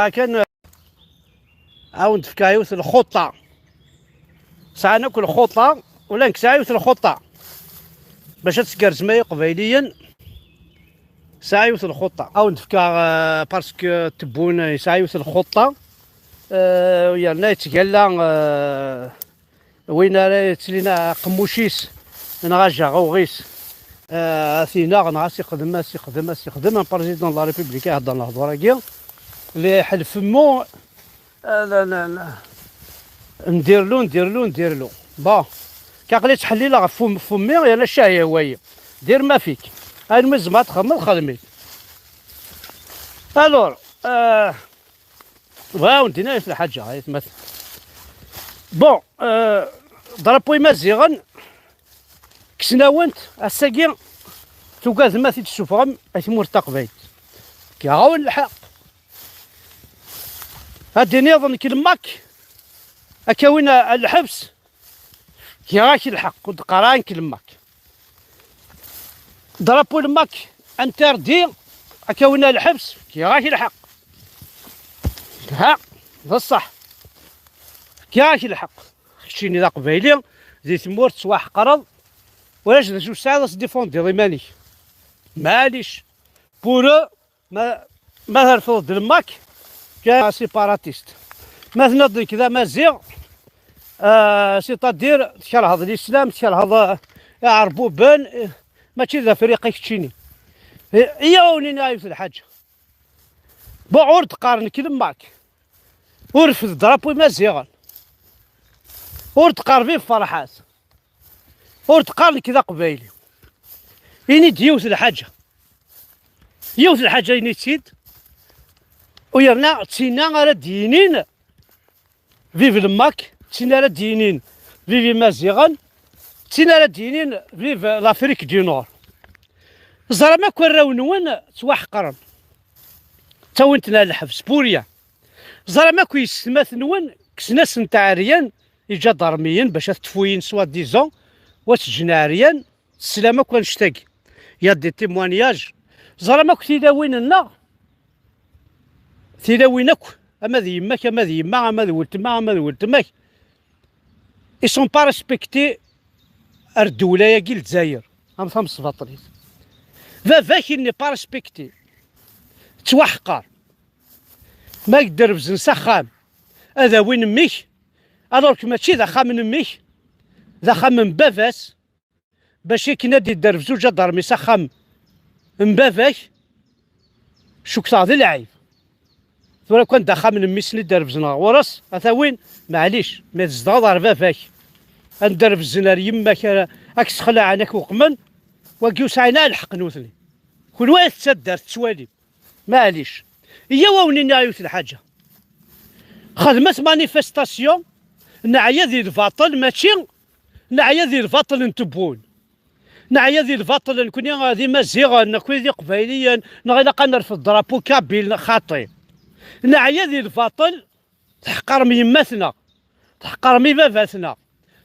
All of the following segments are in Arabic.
كان عاود في كايوس الخطة ساعة ناكل خطة ولا نكسايوس الخطة باش تسكر ماي قبيليا سايوس الخطة أو نفكا باسكو تبون يسايوس الخطة ويانا يتقلا وين راه تلينا قموشيس نغاجا غوغيس اثينا غنغاسي يخدم البريزيدون لا ريبوبليك يهضر الهضره كاع اللي حل فمو لا لا لا ندير له با كاقلي تحليله غف فمي يلا شاهيه هوايه دير ما فيك هاي المزمه تخمم خدمي الور واو ندينا في الحاجه هاي تمثل بون ضربوي مزيغن كسناونت الساقي توقاز ما تشوفهم اثمور تقبيل كاون الحق هادي نظن كلماك اكاوين الحبس كي راك الحق كنت قران كلماك ضربوا لماك انت ردي اكاوين الحبس كي راك الحق ها بصح كي راك الحق خشيني ذا قبيلي زي ثمور تسواح قرض ولاش جوج ساعات ديفوندي ماني معليش بورو ما ترفض الماك كان سيباراتيست مثلا كذا مازيغ سيتادير تكره هذا الاسلام تكره هذا يعربو بان ماشي ذا فريقي كتشيني ياوني نايف الحاجه بعور تقارن كلماك ورفض ضربو مازيغ ورتقاربي في فرحات ورتقارن كذا قبايلي إني ديوث الحاجة إني تسيد ويرنا تسينا على دينين فيف الماك تسينا على دينين فيف مازيغان تسينا على دينين فيف لافريك دي نور زرا ما كون راو نوان توحقرن تاونتنا الحبس بوريا زرا ما كون يستماث نوان كسناس نتاع ريان يجا ضرميا باش تفوين سوا ديزون وتجناريا السلامة كون نشتاقي يا دي تيموانياج زرا ما كنتي داوين لنا تيداوينك اما ذي يماك اما ذي يما اما ذي ولتما اما ذي ولتماك اي سون با ريسبكتي الدولة يا كي الجزائر ام فهم الصفاطريت فافاك اني با ريسبكتي توحقر ما يقدر بزن سخام هذا وين ميك الوغ ماشي ذا خام من ميك ذا خام من بافاس باش كنادي دار في زوج ضرمي سخام من بافاك شو كثر العيب ولا كان دخل من ميسني دار في زنار ورس هذا وين معليش ما تزدغ بافاك ندار في الزنار يماك اكس خلع عنك وقمن وكيو ساينا الحق نوثني كل واحد تسدر تسوالي معليش هي واوني نايوث الحاجه خدمت مانيفستاسيون نعيا ذي الباطل ماشي نعيا ذي الباطل نتبون نعيا ذي الباطل نكوني غادي مزيغه نكوني ذي قبايليا نغيلا نرفض درابو كابيل خاطي نعيا ذي الباطل تحقر ميماتنا تحقر مي باباتنا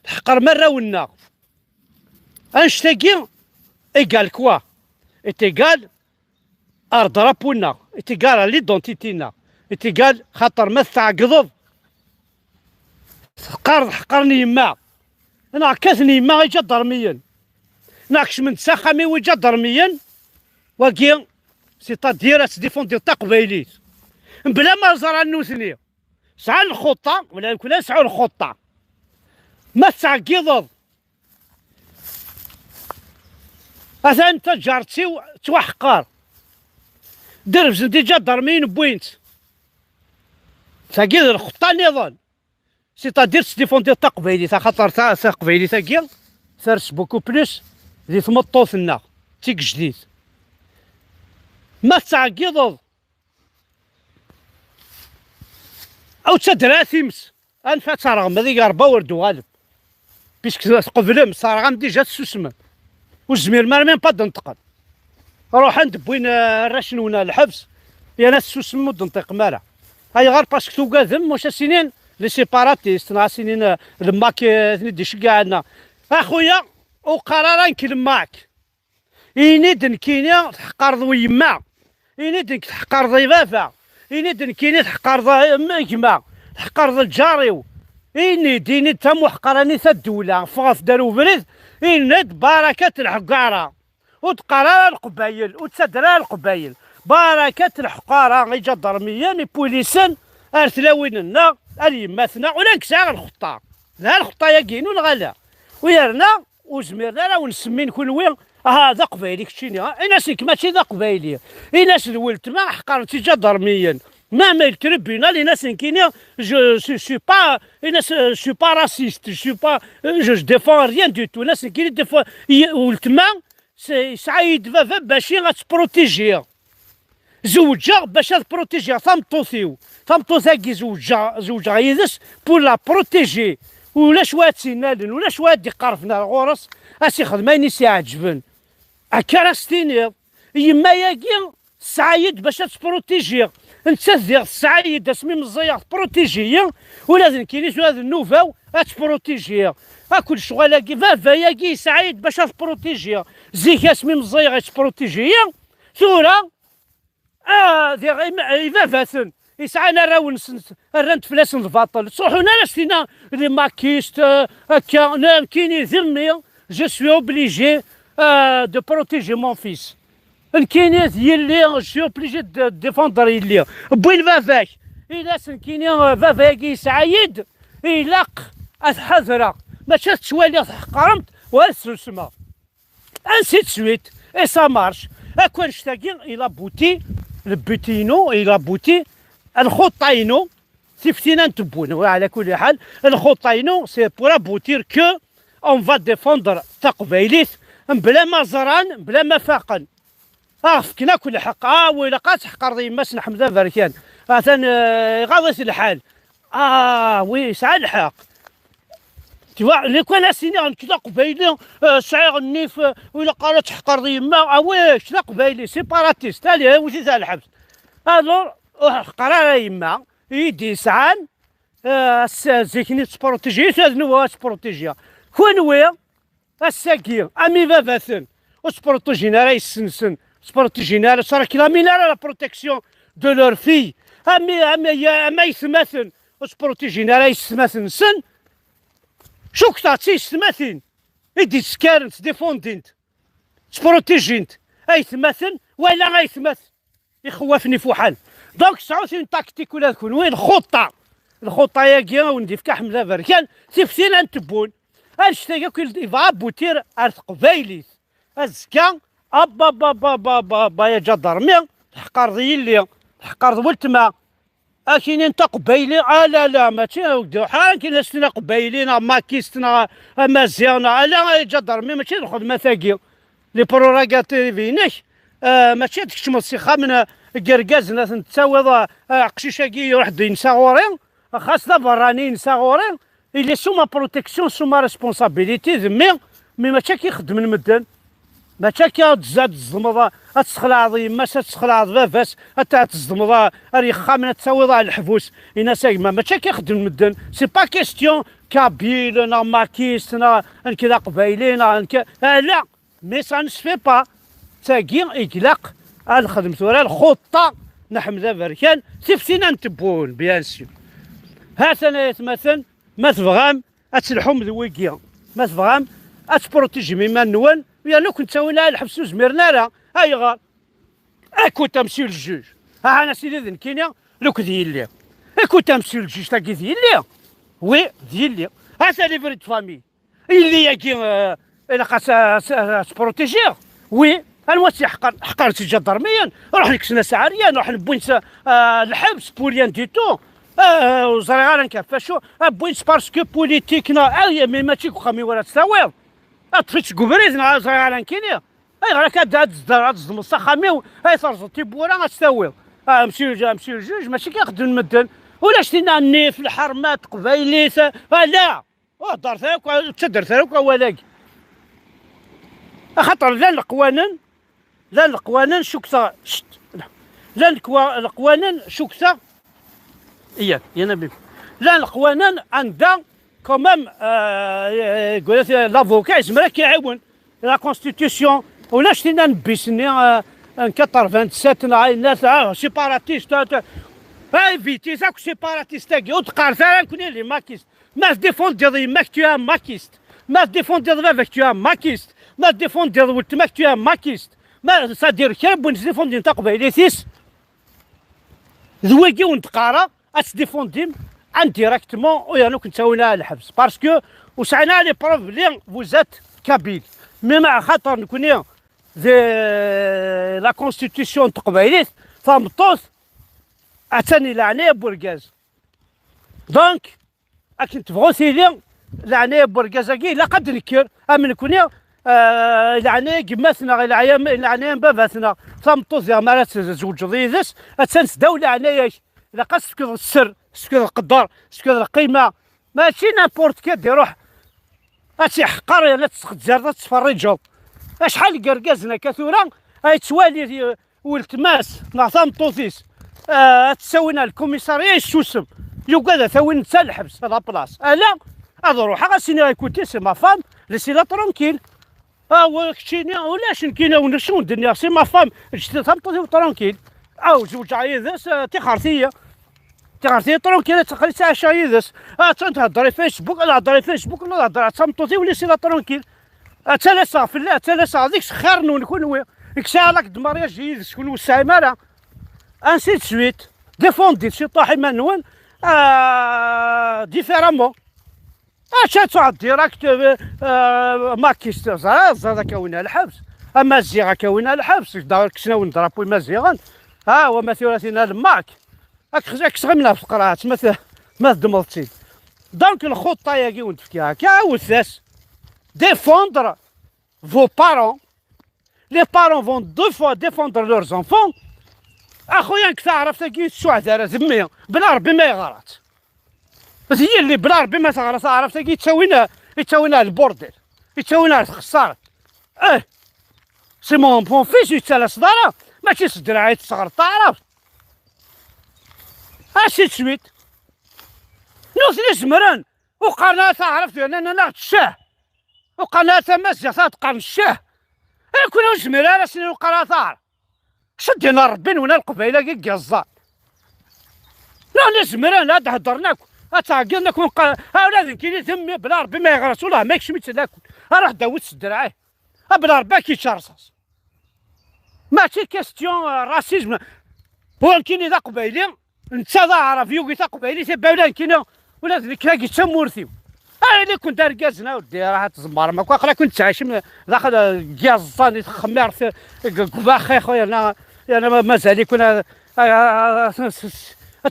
تحقر مراولنا انشتاقي ايكال كوا ايتيكال ار درابونا ايتيكال ليدونتيتينا ايتيكال خاطر ما تعقضض حقرني يما انا عكاثني يما غيجا ضرميا ناكش من تساخمي ويجا ضرميا وكي سيتادير تديفوندي قبايليت بلا ما زرع نوثني سعى الخطة ولا يمكن سعى الخطة ما تعقضض هذا انت جارتي توحقر درب زندي جا ضرمين بوينت تاقيض الخطة نظام سيتادير تديفوندي قبايلي خاطر تا قبايلي تاقي ثارس بوكو بلوس ذي ثمطوثنا تيك جديد ما تعقضض او تدراثيمس انفا ترغم هذيك ربا وردو غالب بيسك قبلهم صارغم ديجا تسوسمن والزمير ما ميم با دنتقل روح عند بوين راشنونا الحبس يا ناس تسوسم ودنطيق مالا هاي غير باسكو توقاذم واش سنين لي سيباراتيست نا سنين الماك ندي شكاعنا اخويا وقرارا كلماك ينيد نكينيا تحقر ذوي يما ينيد تحقر ضيفافا إني كاين تحقر مجمع تحقر الجاريو إني ديني تم حقراني تا الدولة فاف دارو بريد إني بركة الحقارة وتقرا القبايل وتصدر القبايل بركة الحقارة غيجا ضرميا بوليسان ارتلاويننا اليماتنا ولا نكسا الخطة لا الخطة يا كاين ولا غلا ويرنا وزميرنا راه ونسمي نكون وين هذا قبايلي كشيني الناس ماشي ذا قبايلي الناس الولد ما حقرتي جا ضرميا ما يتربينا les nations كينيا je suis pas je suis pas raciste je suis pas je défends rien du tout الناس كيني ديفوا ولتما سعيد فافا باش غتبروتيجيها زوجها باش تبروتيجيها ثمطوثيو ثاكي زوجها يدس بور لا بروتيجي ولا شويه سينالن ولا شويه دي قرفنا الغرس اسي خدماني سي عجبن هكا راستيني يما ياكي سعيد باش تبروتيجيها انت دير السعيد اسمي مزيا بروتيجيه ولازم كاين هذا النوفا تبروتيجيه كل شغل كي فافا ياكي سعيد باش تبروتيجيه زيك اسمي مزيا تبروتيجيه ثورة دير فافاسن يسعانا راون رانت فلاس الباطل صحونا راسينا لي ماكيست هكا كاين يذرني جو سوي اوبليجي دو بروتيجي مون فيس كاين يلي جو اوبليجي دو ديفوندر يلي بوين فافاك إلا كاين فافاكي سعيد إلاق الحذرة ما شات شوالي حقرمت والسلسمة انسي سويت اي سا مارش اكون شتاكي الى بوتي البوتينو الى بوتي الخطينو سيفتينا نتبون وعلى كل حال الخطينو سي بور ابوتير كو اون فا ديفوندر تقبيليت بلا ما زران بلا ما فاقن فكنا كل حق ويلا قات حقر يماس حمزه بركان مثلا غاضت الحال وي سعى الحق توا اللي كان سيني كذا قبيلي شعير النيف ولا قالت حقر يما واش لا قبيلي سيباراتيست هذه واش تاع الحبس الور قرار يما يدي سعان زيكني تبروتيجي هذا تبروتيجيا كونوي الساكي امي فافاثن وتبروتيجينا راه يسنسن تبروتيجينا صار كلامينا لا بروتيكسيون دو لور في اما يسمثن وتبروتيجينا راه يسمثن سن شوك تعطي يسمثن يدي سكارنت ديفوندينت تبروتيجينت اي ثمثن ولا غيثمث يخوفني فوحل دونك سعوثين تاكتيك ولا تكون وين الخطه يا كيا وندي في حمزه بركان سيفتينا نتبون اشتاق كل فا بوتير ارث قبايليت ازكا با يا جدرمي تحقر ذيلي تحقر ولتما اكين انت قبايلي لا ماشي حال كاين سنا قبايلينا ماكيستنا مزيانا لا جدرمي ماشي الخدمه ثاقي لي بروراغاتيفينك ماشي ديك الشمسيخه من كركاز ناس نتساوض قشيشاكي يروح ينسى غوري خاصة براني ينسى غوري إلي سوما بروتيكسيون سوما ريسبونسابيليتي ذمي ماشي كيخدم المدن ماشي كيتزاد الزمضة تسخلع يما تسخلع فافاس تزمضة ريخا من تساوض على الحبوس الناس ماشي كيخدم المدن سي با كيستيون كابيل نا ماكيست نا كذا قبايلين لا مي سا نسفي با تاكي إقلاق الخدم ثورة الخطة نحمد بركان سيفتينا نتبون بيان سير هاتنا يتمثل ما تبغام اتلحوم ذويكيا ما تبغام اتبروتيجي مما نوال ويا لو كنت تساوي لها الحبس زميرنا لها هاي غار اكو تمشي للجوج انا سيدي ذن كينيا لو كذيلي اكو تمشي للجوج تاكي ذيلي وي ذيلي هاتا لي فريد فامي اللي ياكي الا خاص تبروتيجيه وي الموسي حقرت الجدرميا نروح نكسنا سعريا نروح نبوينت الحبس بوليان ديتو وزريغا نكفاشو بوينت باسكو بوليتيكنا مي ماشي خامي ولا تساوير طفيت كوبريزنا زريغا نكينيا اي غير كتزد مصا خامي اي ترزو تيبورا غتساوير مشيو لجوج ماشي كيخدم المدن ولا شتينا النيف الحرمات قبايليت لا دار ثاك تدر ثاك ولاكي خاطر لا القوانين شكسا لا القوانين شكسا يا نبي لا القوانين عندها كمام يقول لافوكا يزمر كيعاون لا كونستيتيسيون ولا شتينا نبيسني 87 الناس سيباراتيست Éviter ça que séparatiste les maquistes. Mais défendre les mecs, tu es un maquiste. Mais défendre les mecs, tu es un maquiste. Mais défendre les mecs, tu es un maquiste. Mais ça dire que bon, défendre les taqbaylitis. ذويكي ونتقارا اتديفونديم انديريكتمون ويانا كنت سوينا الحبس باسكو وسعنا لي بروف لي فوزات كابيل مي مع خاطر نكوني لا كونستيتيسيون تقبيليت فمطوس اتاني لعنيه بورغاز دونك اكنت فغوسيلي لعنيه بورغازاكي لا قد نكر امن كوني لعنيه قماسنا غير لعنيه باباتنا فمطوس يا مرات زوج ضيدس اتنس دولة عنايا الا قاس سكر السر سكر القدر سكر القيمه ماشي نابورت كي يروح هاتي حقر لا تسخد زرده تفرجو شحال كركازنا كثوره هاي توالي والتماس نعطى مطوطيس تسوينا الكوميساريه السوسم يوكادا ثوين نتا الحبس لا بلاص انا اروح غاسيني غيكوتي سي ما فام ليسيلا ترونكيل وكشيني ولاش نكينا ونشون الدنيا سي ما فام جيت تمطوطي ترونكيل زوج عيدس تيخارثيه ترونكيل تقري ساعه شايدس تنهضري فيسبوك لا هضري فيسبوك لا هضري تمطوطي ولا سيلا ترونكيل ثلاثه في الله ثلاثه هذيك خير نكون كسا لك دماريا جيد شكون وسع مالا انسي سويت ديفوندي شي طاحي منون ديفيرامون شاتو ديراكت ماكيست زاد كونها الحبس اما الزيغه كونها الحبس كسنا ونضربو مزيغا وما ثلاثين الماك هاك صغمنا في القراءات ما دملتي دونك الخطه ياكي ونتفكيها كا وثاس défendre vos parents. Les parents vont deux fois défendre leurs enfants. اخويا انك تعرف تاكي السعداء ذميه بلا ربي ما يغرات بس هي اللي بلا ربي ما تغرات تعرف تاكي تسوينا البورديل يتسوينا الخساره سي مون بون فيس يتسالى صداره ماشي صدرها يتصغر تعرف سي سويت نوث زمران وقناه تعرف اننا ناخذ الشاه وقناه مزيا تقرن الشاه كنا زمران سنين وقناه شدينا ربي ونا القبيله كي الزان لا نزمران هاد هضرناك تعقلناك اولاد كاينين ذمي بلا ربي ما يغرس والله ما يكشميت لكم راه داوت الدرعاه بلا ربي كيتشا رصاص ماشي كاستيون راسيزم هو كاين ذا قبيلي انت ذا عربي وكي ذا قبيلي تبع ولاد كاين ولاد اللي كاكي تمورثيو اللي كنت ركازنا ودي راه تزمر ماك واخا كنت عايش داخل كيازاني تخمر في باخي خويا انا مازال كنا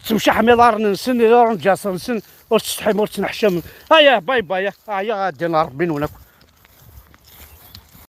تمشي حميضار نسن نجاس نسن وتستحم وتنحشم باي باي غادي ربي وناكل